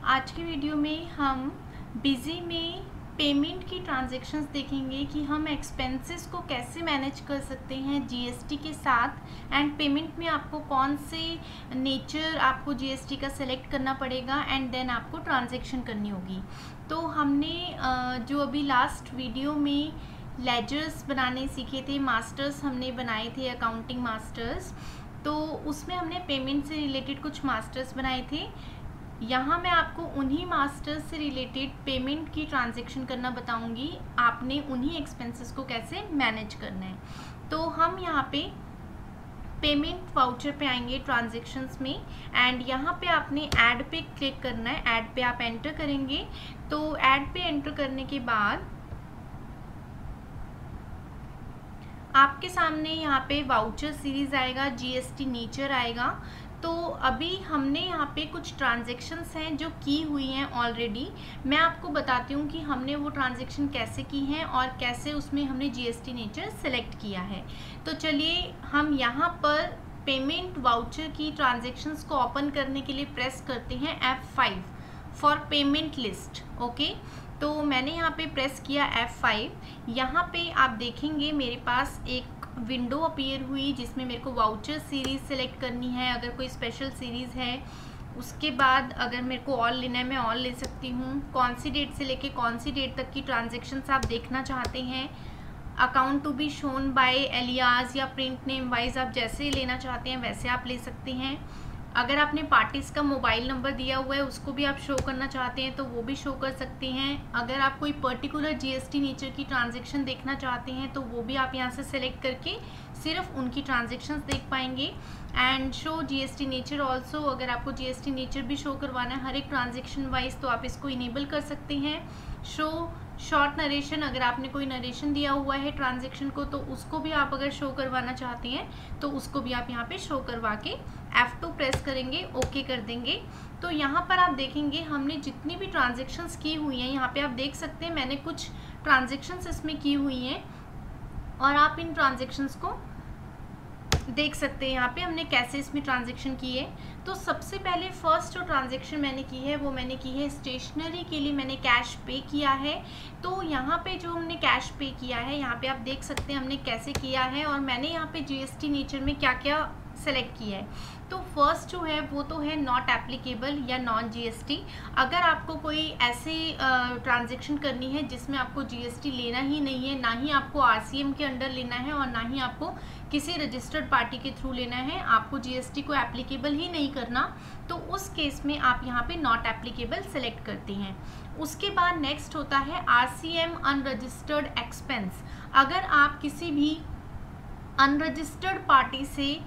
आज की वीडियो में हम बिजी में पेमेंट की ट्रांजैक्शंस देखेंगे कि हम एक्सपेंसेस को कैसे मैनेज कर सकते हैं जीएसटी के साथ। एंड पेमेंट में आपको कौन से नेचर आपको जीएसटी का सेलेक्ट करना पड़ेगा एंड देन आपको ट्रांजैक्शन करनी होगी। तो हमने जो अभी लास्ट वीडियो में लेजर्स बनाने सीखे थे, मास्टर्स हमने बनाए थे, अकाउंटिंग मास्टर्स, तो उसमें हमने पेमेंट से रिलेटेड कुछ मास्टर्स बनाए थे। यहाँ मैं आपको उन्हीं मास्टर्स से रिलेटेड पेमेंट की ट्रांजैक्शन करना बताऊंगी, आपने उन्हीं एक्सपेंसेस को कैसे मैनेज करना है। तो हम यहाँ पे पेमेंट वाउचर पे आएंगे ट्रांजैक्शंस में, एंड यहाँ पे आपने ऐड पे क्लिक करना है। ऐड पे आप एंटर करेंगे, तो ऐड पे एंटर करने के बाद आपके सामने यहाँ पे वाउचर सीरीज आएगा, जीएसटी नेचर आएगा। तो अभी हमने यहाँ पे कुछ ट्रांजैक्शंस हैं जो की हुई हैं ऑलरेडी। मैं आपको बताती हूँ कि हमने वो ट्रांजैक्शन कैसे की हैं और कैसे उसमें हमने जीएसटी नेचर सेलेक्ट किया है। तो चलिए हम यहाँ पर पेमेंट वाउचर की ट्रांजैक्शंस को ओपन करने के लिए प्रेस करते हैं F5 for payment list. Okay, तो मैंने यहाँ पे प्रेस किया F5। यहाँ पे आप देखेंगे मेरे पास एक विंडो अपीयर हुई जिसमें मेरे को वाउचर सीरीज़ सेलेक्ट करनी है, अगर कोई स्पेशल सीरीज़ है। उसके बाद अगर मेरे को ऑल लेना है मैं ऑल ले सकती हूँ। कौन सी डेट से लेके कौन सी डेट तक की ट्रांजैक्शंस आप देखना चाहते हैं, account to be shown by alias या प्रिंट नेम वाइज, आप जैसे लेना चाहते हैं वैसे आप ले सकते हैं। अगर आपने पार्टीज का मोबाइल नंबर दिया हुआ है उसको भी आप शो करना चाहते हैं तो वो भी शो कर सकते हैं। अगर आप कोई पर्टिकुलर जीएसटी नेचर की ट्रांजैक्शन देखना चाहते हैं तो वो भी आप यहाँ से सेलेक्ट करके सिर्फ उनकी ट्रांजैक्शंस देख पाएंगे। And show GST nature also, अगर आपको जीएसटी नेचर भी शो करवाना है हर एक ट्रांजैक्शन वाइज तो आप इसको इनेबल कर सकते हैं। शो शॉर्ट नरेशन, अगर आपने कोई नरेशन दिया हुआ है ट्रांजैक्शन को तो उसको भी आप अगर शो करवाना चाहते हैं तो उसको भी आप यहाँ पे शो करवा के F2 प्रेस करेंगे, ओके कर देंगे। तो यहाँ पर आप देखेंगे हमने जितनी भी ट्रांजैक्शंस की हुई हैं, यहाँ पे आप देख सकते हैं मैंने कुछ ट्रांजैक्शंस इसमें की हुई हैं और आप इन ट्रांजैक्शंस को देख सकते हैं यहाँ पे हमने कैसे इसमें ट्रांजैक्शन की है। तो सबसे पहले फर्स्ट जो ट्रांजैक्शन मैंने की है वो मैंने की है स्टेशनरी के लिए, मैंने कैश पे किया है। तो यहाँ पे जो हमने कैश पे किया है यहाँ पे आप देख सकते हैं हमने कैसे किया है और मैंने यहाँ पे जीएसटी नेचर में क्या क्या सेलेक्ट किया है। तो फर्स्ट जो है वो तो है नॉट एप्लीकेबल या नॉन जीएसटी। अगर आपको कोई ऐसे ट्रांजैक्शन करनी है जिसमें आपको जीएसटी लेना ही नहीं है, ना ही आपको आरसीएम के अंडर लेना है और ना ही आपको किसी रजिस्टर्ड पार्टी के थ्रू लेना है, आपको जीएसटी को एप्लीकेबल ही नहीं करना, तो उस केस में आप यहाँ पे नॉट एप्लीकेबल सेलेक्ट करते हैं। उसके बाद नेक्स्ट होता है आरसीएम अनरजिस्टर्ड एक्सपेंस। अगर आप किसी भी अनरजिस्टर्ड पार्टी से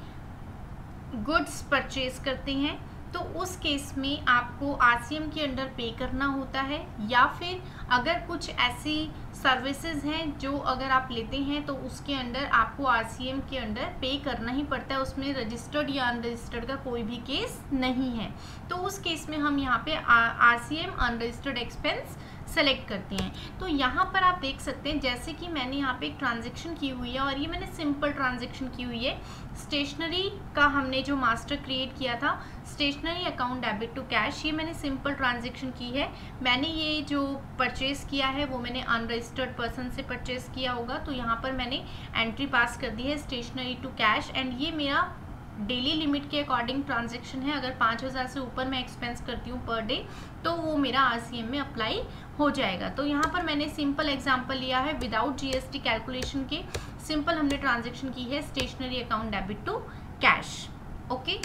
गुड्स परचेज करते हैं तो उस केस में आपको आरसीएम के अंडर पे करना होता है, या फिर अगर कुछ ऐसी सर्विसेज हैं जो अगर आप लेते हैं तो उसके अंडर आपको आरसीएम के अंडर पे करना ही पड़ता है, उसमें रजिस्टर्ड या अनरजिस्टर्ड का कोई भी केस नहीं है। तो उस केस में हम यहाँ पे आरसीएम अनरजिस्टर्ड एक्सपेंस सेलेक्ट करते हैं। तो यहाँ पर आप देख सकते हैं जैसे कि मैंने यहाँ पे एक ट्रांजैक्शन की हुई है और ये मैंने सिंपल ट्रांजैक्शन की हुई है। स्टेशनरी का हमने जो मास्टर क्रिएट किया था, stationery account debit to cash, ये मैंने सिंपल ट्रांजैक्शन की है। मैंने ये जो परचेज किया है वो मैंने अनरजिस्टर्ड पर्सन से परचेज किया होगा, तो यहाँ पर मैंने एंट्री पास कर दी है स्टेशनरी टू कैश। एंड ये मेरा डेली लिमिट के अकॉर्डिंग ट्रांजैक्शन है। अगर 5000 से ऊपर मैं एक्सपेंस करती हूँ पर डे तो वो मेरा आरसीएम में अप्लाई हो जाएगा। तो यहाँ पर मैंने सिंपल एग्जांपल लिया है विदाउट जीएसटी कैलकुलेशन के, सिंपल हमने ट्रांजैक्शन की है stationery account debit to cash. Okay,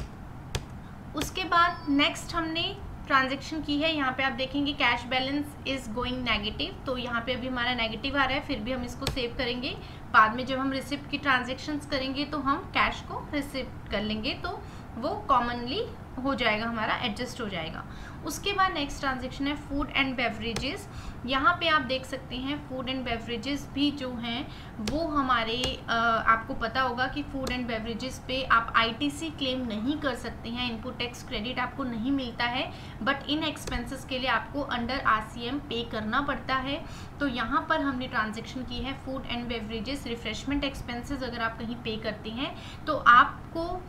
उसके बाद नेक्स्ट हमने ट्रांजैक्शन की है, यहाँ पे आप देखेंगे cash balance is going negative, तो यहाँ पे अभी हमारा नेगेटिव आ रहा है, फिर भी हम इसको सेव करेंगे। बाद में जब हम रिसिप्ट की ट्रांजैक्शंस करेंगे तो हम कैश को रिसिप्ट कर लेंगे, तो वो कॉमनली हो जाएगा, हमारा एडजस्ट हो जाएगा। उसके बाद नेक्स्ट ट्रांजैक्शन है फूड एंड बेवरेजेस। यहाँ पे आप देख सकते हैं फूड एंड बेवरेजेस भी जो हैं वो हमारे आपको पता होगा कि फूड एंड बेवरेजेस पे आप आईटीसी क्लेम नहीं कर सकते हैं, इनपुट टैक्स क्रेडिट आपको नहीं मिलता है, बट इन एक्सपेंसेस के लिए आपको अंडर आरसीएम पे करना पड़ता है। तो यहाँ पर हमने ट्रांजैक्शन की है food and beverages refreshment expenses. अगर आप कहीं पे करते हैं तो आपको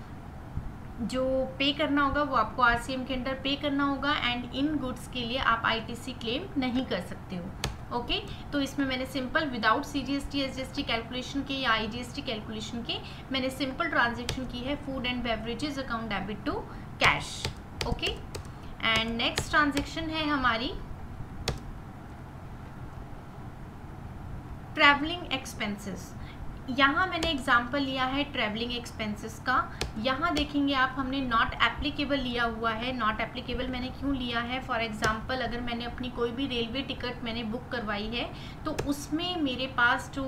जो पे करना होगा वो आपको आरसीएम के अंडर पे करना होगा, एंड इन गुड्स के लिए आप आईटीसी क्लेम नहीं कर सकते हो। ओके, तो इसमें मैंने simple without CGST SGST calculation के या आईजीएसटी कैलकुलेशन के मैंने सिंपल ट्रांजेक्शन की है food and beverages account debit to cash. Okay, and next transaction है हमारी ट्रैवलिंग एक्सपेंसेस। यहाँ मैंने एग्जाम्पल लिया है ट्रैवलिंग एक्सपेंसेस का। यहाँ देखेंगे आप, हमने नॉट एप्लीकेबल लिया हुआ है। नॉट एप्लीकेबल मैंने क्यों लिया है? फॉर एग्जाम्पल, अगर मैंने अपनी कोई भी रेलवे टिकट मैंने बुक करवाई है तो उसमें मेरे पास जो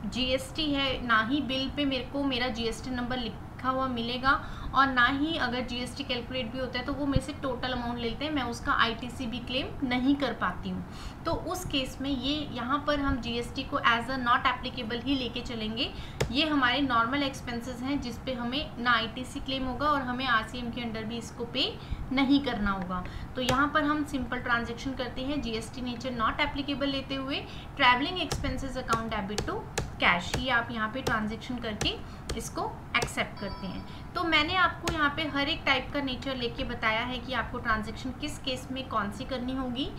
जीएसटी है, ना ही बिल पे मेरे को मेरा जीएसटी नंबर लिखा हुआ मिलेगा, और ना ही अगर जीएसटी कैलकुलेट भी होता है तो वो मेरे से टोटल अमाउंट लेते हैं, मैं उसका आईटीसी भी क्लेम नहीं कर पाती हूँ। तो उस केस में ये यहाँ पर हम जीएसटी को एज अ नॉट एप्लीकेबल ही लेके चलेंगे। ये हमारे नॉर्मल एक्सपेंसेस हैं जिस पे हमें ना आईटीसी क्लेम होगा और हमें आरसीएम के अंडर भी इसको पे नहीं करना होगा। तो यहाँ पर हम सिंपल ट्रांजेक्शन करते हैं जीएसटी नेचर नॉट एप्लीकेबल लेते हुए travelling expenses account debit to cash, ये आप यहाँ पे ट्रांजेक्शन करके इसको एक्सेप्ट करते हैं। तो मैंने आपको यहाँ पे हर एक टाइप का नेचर लेके बताया है कि आपको ट्रांजेक्शन किस केस में कौन सी करनी होगी।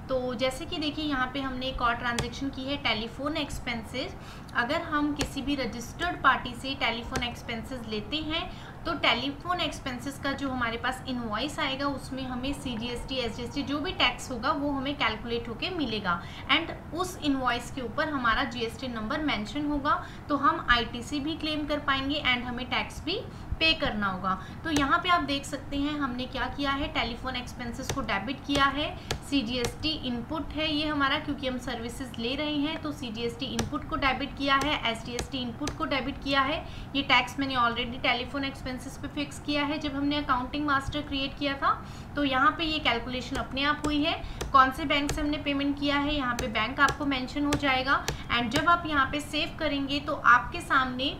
तो जैसे कि देखिए यहाँ पे हमने एक और ट्रांजेक्शन की है टेलीफोन एक्सपेंसेस। अगर हम किसी भी रजिस्टर्ड पार्टी से टेलीफोन एक्सपेंसेस लेते हैं तो टेलीफोन एक्सपेंसेस का जो हमारे पास इनवॉइस आएगा उसमें हमें सीजीएसटी एसजीएसटी जो भी टैक्स होगा वो हमें कैलकुलेट होके मिलेगा, एंड उस इनवॉइस के ऊपर हमारा जीएसटी नंबर मेंशन होगा, तो हम आईटीसी भी क्लेम कर पाएंगे एंड हमें टैक्स भी पे करना होगा। तो यहाँ पे आप देख सकते हैं हमने क्या किया है, टेलीफोन एक्सपेंसेस को डेबिट किया है, सीजीएसटी इनपुट है ये हमारा, क्योंकि हम सर्विसेज ले रहे हैं तो सीजीएसटी इनपुट को डेबिट किया है, एसजीएसटी इनपुट को डेबिट किया है। ये टैक्स मैंने ऑलरेडी टेलीफोन एक्सपेंसेस पे फिक्स किया है जब हमने अकाउंटिंग मास्टर क्रिएट किया था। तो यहाँ पे ये कैलकुलेशन अपने आप हुई है। कौन से बैंक से हमने पेमेंट किया है, यहाँ पे बैंक आपको मेंशन हो जाएगा, एंड जब आप यहाँ पे सेव करेंगे तो आपके सामने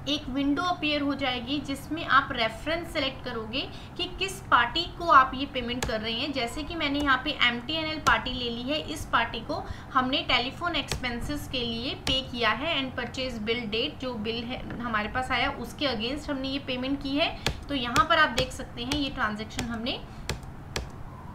एक विंडो अपीयर हो जाएगी जिसमें आप रेफरेंस सेलेक्ट करोगे कि किस पार्टी को आप ये पेमेंट कर रहे हैं। जैसे कि मैंने यहाँ पे MTNL पार्टी ले ली है, इस पार्टी को हमने टेलीफोन एक्सपेंसेस के लिए पे किया है, एंड परचेज बिल डेट जो बिल है हमारे पास आया उसके अगेंस्ट हमने ये पेमेंट की है। तो यहाँ पर आप देख सकते हैं ये ट्रांजेक्शन हमने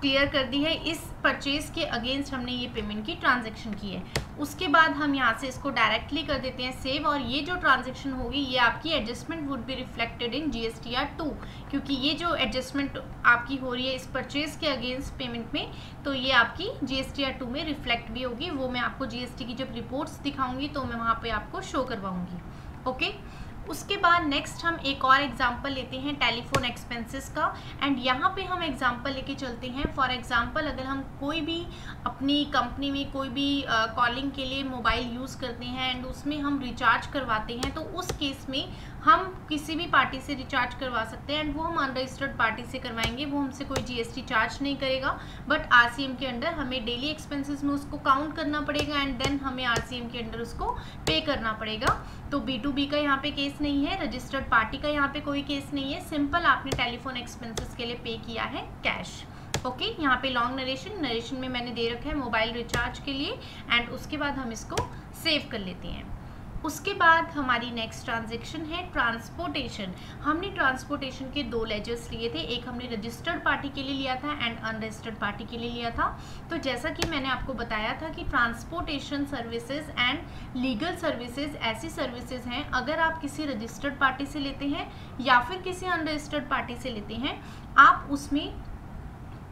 क्लियर कर दी है, इस परचेज के अगेंस्ट हमने ये पेमेंट की ट्रांजैक्शन की है। उसके बाद हम यहाँ से इसको डायरेक्टली कर देते हैं सेव, और ये जो ट्रांजैक्शन होगी ये आपकी adjustment would be reflected in GSTR 2, क्योंकि ये जो एडजस्टमेंट आपकी हो रही है इस परचेज के अगेंस्ट पेमेंट में, तो ये आपकी GSTR 2 में रिफ्लेक्ट भी होगी। वो मैं आपको GST की जब रिपोर्ट्स दिखाऊंगी तो मैं वहाँ पर आपको शो करवाऊंगी। ओके, उसके बाद नेक्स्ट हम एक और एग्जांपल लेते हैं टेलीफोन एक्सपेंसेस का, एंड यहाँ पे हम एग्जांपल लेके चलते हैं। फॉर एग्जांपल, अगर हम कोई भी अपनी कंपनी में कोई भी कॉलिंग के लिए मोबाइल यूज़ करते हैं एंड उसमें हम रिचार्ज करवाते हैं, तो उस केस में हम किसी भी पार्टी से रिचार्ज करवा सकते हैं, एंड वो हम अनरजिस्टर्ड पार्टी से करवाएंगे, वो हमसे कोई GST चार्ज नहीं करेगा, बट RCM के अंडर हमें डेली एक्सपेंसेस में उसको काउंट करना पड़ेगा, एंड देन हमें RCM के अंडर उसको पे करना पड़ेगा। तो B2B का यहाँ पे केस नहीं है, रजिस्टर्ड पार्टी का यहाँ पे कोई केस नहीं है, सिंपल आपने टेलीफोन एक्सपेंसेस के लिए पे किया है कैश। ओके, यहाँ पे लॉन्ग नरेशन में मैंने दे रखा है मोबाइल रिचार्ज के लिए, एंड उसके बाद हम इसको सेव कर लेते हैं। उसके बाद हमारी नेक्स्ट ट्रांजेक्शन है ट्रांसपोर्टेशन। हमने ट्रांसपोर्टेशन के दो लेजर्स लिए थे, एक हमने रजिस्टर्ड पार्टी के लिए लिया था एंड अनरजिस्टर्ड पार्टी के लिए लिया था। तो जैसा कि मैंने आपको बताया था कि transportation services and legal services ऐसी सर्विसेज हैं, अगर आप किसी रजिस्टर्ड पार्टी से लेते हैं या फिर किसी अनरजिस्टर्ड पार्टी से लेते हैं, आप उसमें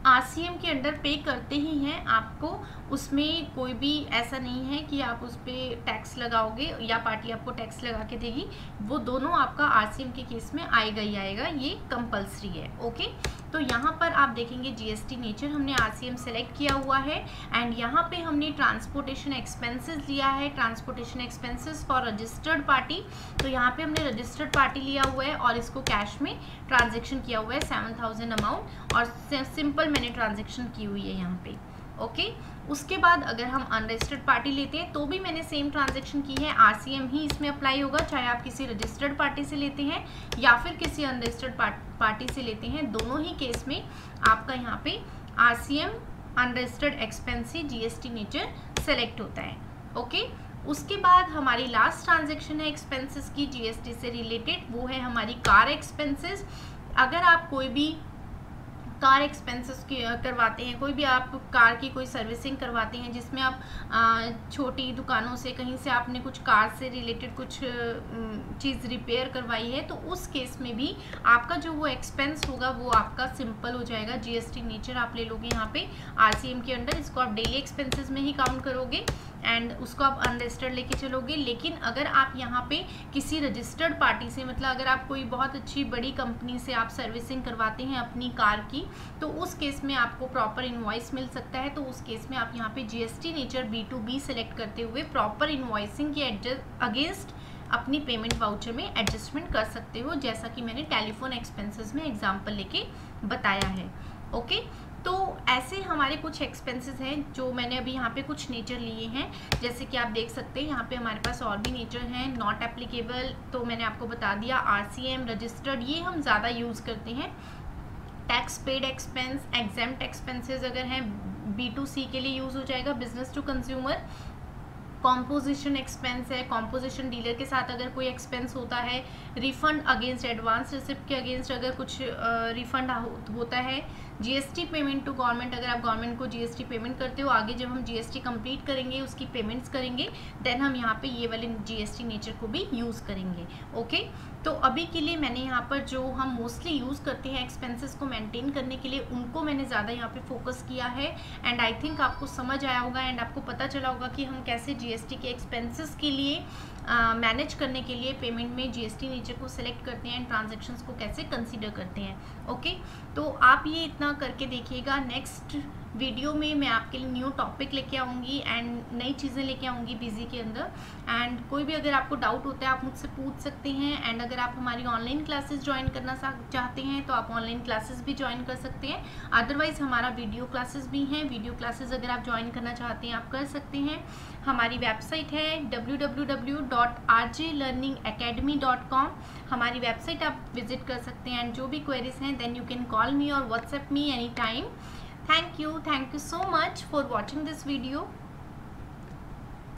RCM के अंडर पे करते ही हैं। आपको उसमें कोई भी ऐसा नहीं है कि आप उस पर टैक्स लगाओगे या पार्टी आपको टैक्स लगा के देगी, वो दोनों आपका RCM के केस में आएगा ही आएगा, ये कंपल्सरी है। ओके, तो यहाँ पर आप देखेंगे GST नेचर हमने RCM सेलेक्ट किया हुआ है, एंड यहाँ पे हमने ट्रांसपोर्टेशन एक्सपेंसेस लिया है, transportation expenses for registered party. तो यहाँ पे हमने रजिस्टर्ड पार्टी लिया हुआ है और इसको कैश में ट्रांजेक्शन किया हुआ है 7000 अमाउंट, और सिंपल मैंने ट्रांजेक्शन की हुई है यहाँ पे। ओके, उसके बाद अगर हम अनरजिस्टर्ड पार्टी लेते हैं तो भी मैंने सेम ट्रांजैक्शन की है, RCM ही इसमें अप्लाई होगा, चाहे आप किसी रजिस्टर्ड पार्टी से लेते हैं या फिर किसी अनरजिस्टर्ड पार्टी से लेते हैं, दोनों ही केस में आपका यहाँ पे RCM unregistered expense GST nature select होता है। ओके, उसके बाद हमारी लास्ट ट्रांजेक्शन है एक्सपेंसेस की जीएसटी से रिलेटेड, वो है हमारी कार एक्सपेंसेस। अगर आप कोई भी कार एक्सपेंसेस करवाते हैं, कोई भी आप कार की कोई सर्विसिंग करवाते हैं जिसमें आप छोटी दुकानों से कहीं से आपने कुछ कार से रिलेटेड कुछ चीज़ रिपेयर करवाई है, तो उस केस में भी आपका जो वो एक्सपेंस होगा वो आपका सिंपल हो जाएगा। जीएसटी नेचर आप ले लोगे यहाँ पे आरसीएम के अंडर, इसको आप डेली एक्सपेंसेस में ही काउंट करोगे एंड उसको आप अनरजिस्टर्ड लेके चलोगे। लेकिन अगर आप यहाँ पे किसी रजिस्टर्ड पार्टी से, मतलब अगर आप कोई बहुत अच्छी बड़ी कंपनी से आप सर्विसिंग करवाते हैं अपनी कार की, तो उस केस में आपको प्रॉपर इनवॉइस मिल सकता है। तो उस केस में आप यहाँ पे जीएसटी नेचर B2B सेलेक्ट करते हुए प्रॉपर इनवॉइसिंग के अगेंस्ट अपनी पेमेंट वाउचर में एडजस्टमेंट कर सकते हो, जैसा कि मैंने टेलीफोन एक्सपेंसेस में एग्जाम्पल लेके बताया है। ओके, तो ऐसे हमारे कुछ एक्सपेंसेस हैं जो मैंने अभी यहाँ पे कुछ नेचर लिए हैं, जैसे कि आप देख सकते हैं यहाँ पे हमारे पास और भी नेचर हैं। नॉट एप्लीकेबल तो मैंने आपको बता दिया, आरसीएम, रजिस्टर्ड ये हम ज़्यादा यूज़ करते हैं। Tax paid expense, exempt expenses अगर हैं B2C के लिए यूज़ हो जाएगा, business to consumer. Composition expense है, कॉम्पोजिशन डीलर के साथ अगर कोई एक्सपेंस होता है, रिफंड अगेंस्ट एडवांस रिसिप्ट के अगेंस्ट अगर कुछ रिफंड होता है, जीएसटी पेमेंट टू गवर्नमेंट, अगर आप गवर्नमेंट को जीएसटी पेमेंट करते हो, आगे जब हम जीएसटी कंप्लीट करेंगे उसकी पेमेंट्स करेंगे, देन हम यहाँ पे ये वाले जीएसटी नेचर को भी यूज़ करेंगे। ओके, तो अभी के लिए मैंने यहाँ पर जो हम मोस्टली यूज़ करते हैं एक्सपेंसेस को मेंटेन करने के लिए, उनको मैंने ज़्यादा यहाँ पे फोकस किया है। एंड आई थिंक आपको समझ आया होगा एंड आपको पता चला होगा कि हम कैसे जीएसटी के एक्सपेंसेस के लिए मैनेज करने के लिए पेमेंट में जीएसटी नेचर को सिलेक्ट करते हैं एंड ट्रांजैक्शंस को कैसे कंसीडर करते हैं। ओके, तो आप ये इतना करके देखिएगा। नेक्स्ट वीडियो में मैं आपके लिए न्यू टॉपिक लेके आऊँगी एंड नई चीज़ें लेके आऊँगी बिजी के अंदर। एंड कोई भी अगर आपको डाउट होता है आप मुझसे पूछ सकते हैं। एंड अगर आप हमारी ऑनलाइन क्लासेस ज्वाइन करना चाहते हैं तो आप ऑनलाइन क्लासेस भी ज्वाइन कर सकते हैं। अदरवाइज़ हमारा वीडियो क्लासेस भी हैं, वीडियो क्लासेस अगर आप ज्वाइन करना चाहते हैं आप कर सकते हैं। हमारी वेबसाइट है www.rjlearningacademy.com, हमारी वेबसाइट आप विजिट कर सकते हैं। एंड जो भी क्वेरीज हैं then you can call me और WhatsApp me any time. Thank you so much for watching this video.